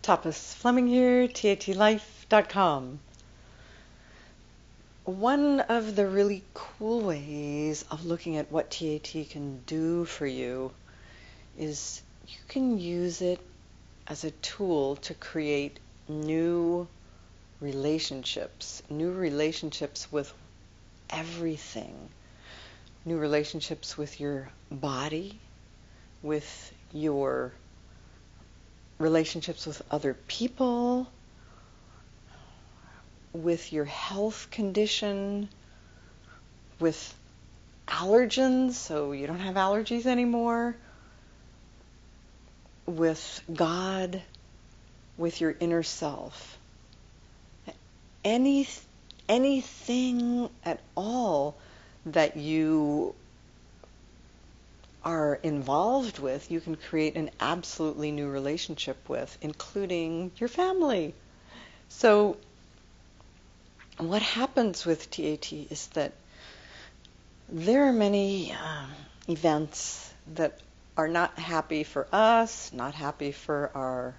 Tapas Fleming here, TATlife.com. One of the really cool ways of looking at what TAT can do for you is you can use it as a tool to create new relationships with everything, new relationships with your body, with your relationships with other people, with your health condition, with allergens, so you don't have allergies anymore, with God, with your inner self. Anything at all that you are involved with, you can create an absolutely new relationship with, including your family. So what happens with TAT is that there are many events that are not happy for us, not happy for our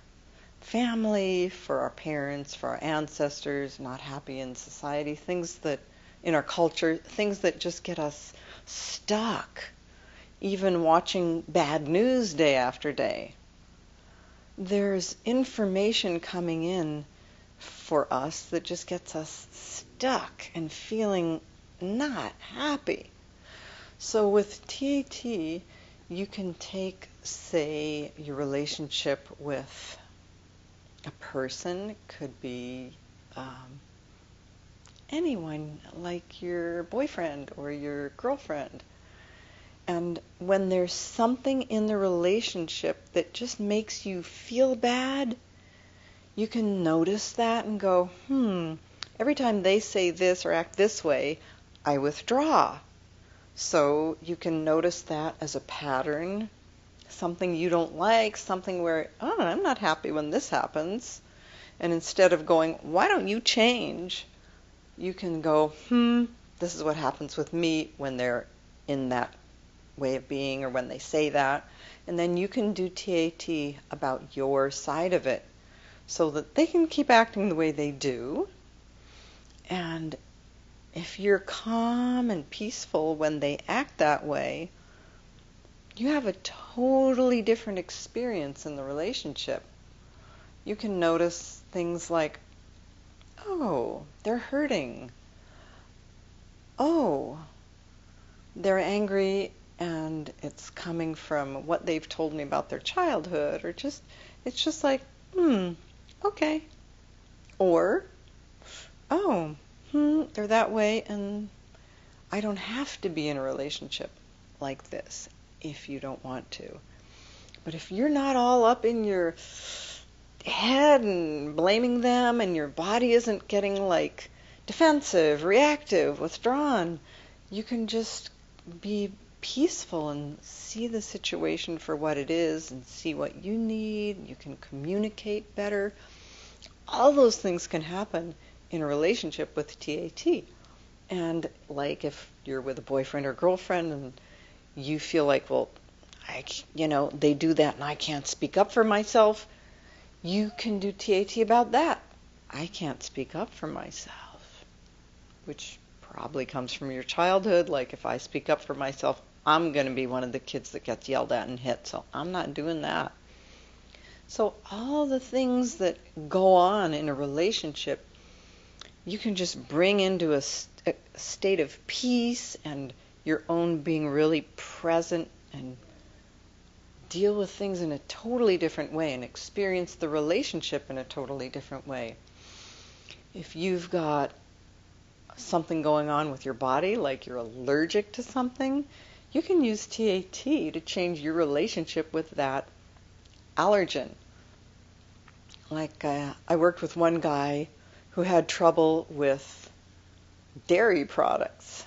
family, for our parents, for our ancestors, not happy in society, things that in our culture, things that just get us stuck. Even watching bad news day after day. There's information coming in for us that just gets us stuck and feeling not happy. So with TAT, you can take, say, your relationship with a person. It could be anyone, like your boyfriend or your girlfriend. And when there's something in the relationship that just makes you feel bad, you can notice that and go, every time they say this or act this way, I withdraw. So you can notice that as a pattern, something you don't like, something where, I'm not happy when this happens. And instead of going, why don't you change? You can go, this is what happens with me when they're in that way of being or when they say that, and then you can do TAT about your side of it so that they can keep acting the way they do. And if you're calm and peaceful when they act that way, you have a totally different experience in the relationship. You can notice things like, oh, they're hurting. Oh, they're angry and it's coming from what they've told me about their childhood, or it's just like, okay. Or, they're that way and I don't have to be in a relationship like this if you don't want to. But if you're not all up in your head and blaming them and your body isn't getting like defensive, reactive, withdrawn, you can just be peaceful and see the situation for what it is and see what you need. You can communicate better. All those things can happen in a relationship with TAT. And like if you're with a boyfriend or girlfriend and you feel like, well, they do that and I can't speak up for myself, you can do TAT about that. I can't speak up for myself, which probably comes from your childhood. Like if I speak up for myself, I'm going to be one of the kids that gets yelled at and hit, so I'm not doing that. So all the things that go on in a relationship, you can just bring into a state of peace and your own being really present and deal with things in a totally different way and experience the relationship in a totally different way. If you've got something going on with your body, like you're allergic to something, you can use TAT to change your relationship with that allergen. Like I worked with one guy who had trouble with dairy products,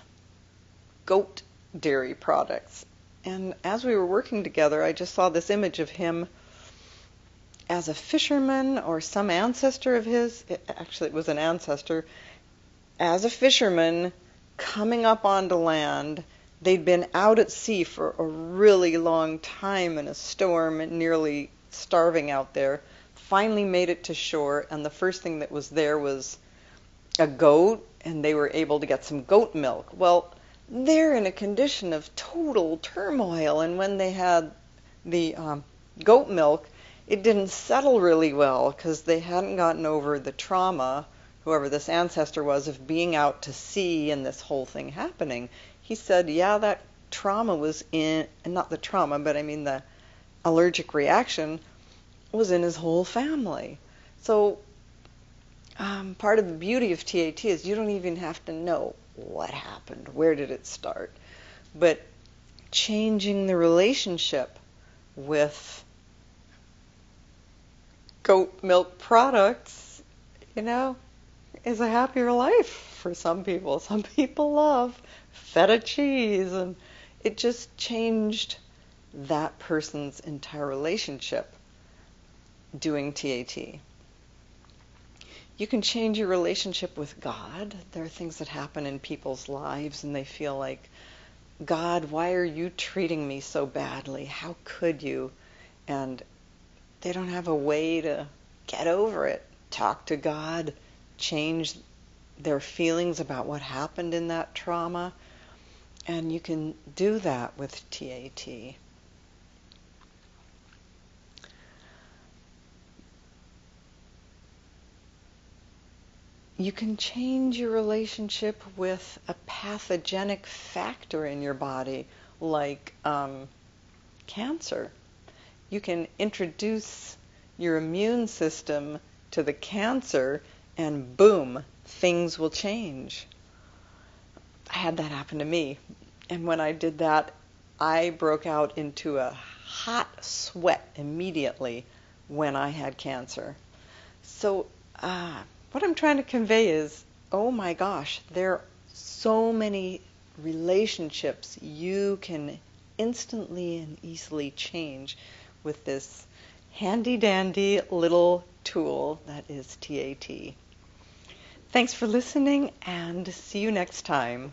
goat dairy products. And as we were working together, I just saw this image of him as a fisherman or some ancestor of his. Actually, it was an ancestor. As a fisherman coming up onto land, they'd been out at sea for a really long time in a storm and nearly starving out there. finally made it to shore, and the first thing that was there was a goat, and they were able to get some goat milk. Well, they're in a condition of total turmoil, and when they had the goat milk, it didn't settle really well because they hadn't gotten over the trauma, whoever this ancestor was, of being out to sea and this whole thing happening. He said, yeah, that trauma was in, not the trauma, but I mean the allergic reaction was in his whole family. So part of the beauty of TAT is you don't even have to know what happened, where did it start, but changing the relationship with goat milk products, is a happier life for some people. Some people love feta cheese, and it just changed that person's entire relationship doing TAT. You can change your relationship with God. There are things that happen in people's lives and they feel like, God, why are you treating me so badly? How could you? And they don't have a way to get over it. Talk to God, change their feelings about what happened in that trauma, and you can do that with TAT. You can change your relationship with a pathogenic factor in your body, like cancer. You can introduce your immune system to the cancer, and boom, things will change. I had that happen to me. And when I did that, I broke out into a hot sweat immediately when I had cancer. So what I'm trying to convey is, oh my gosh, there are so many relationships you can instantly and easily change with this handy-dandy little tool that is TAT. Thanks for listening, and see you next time.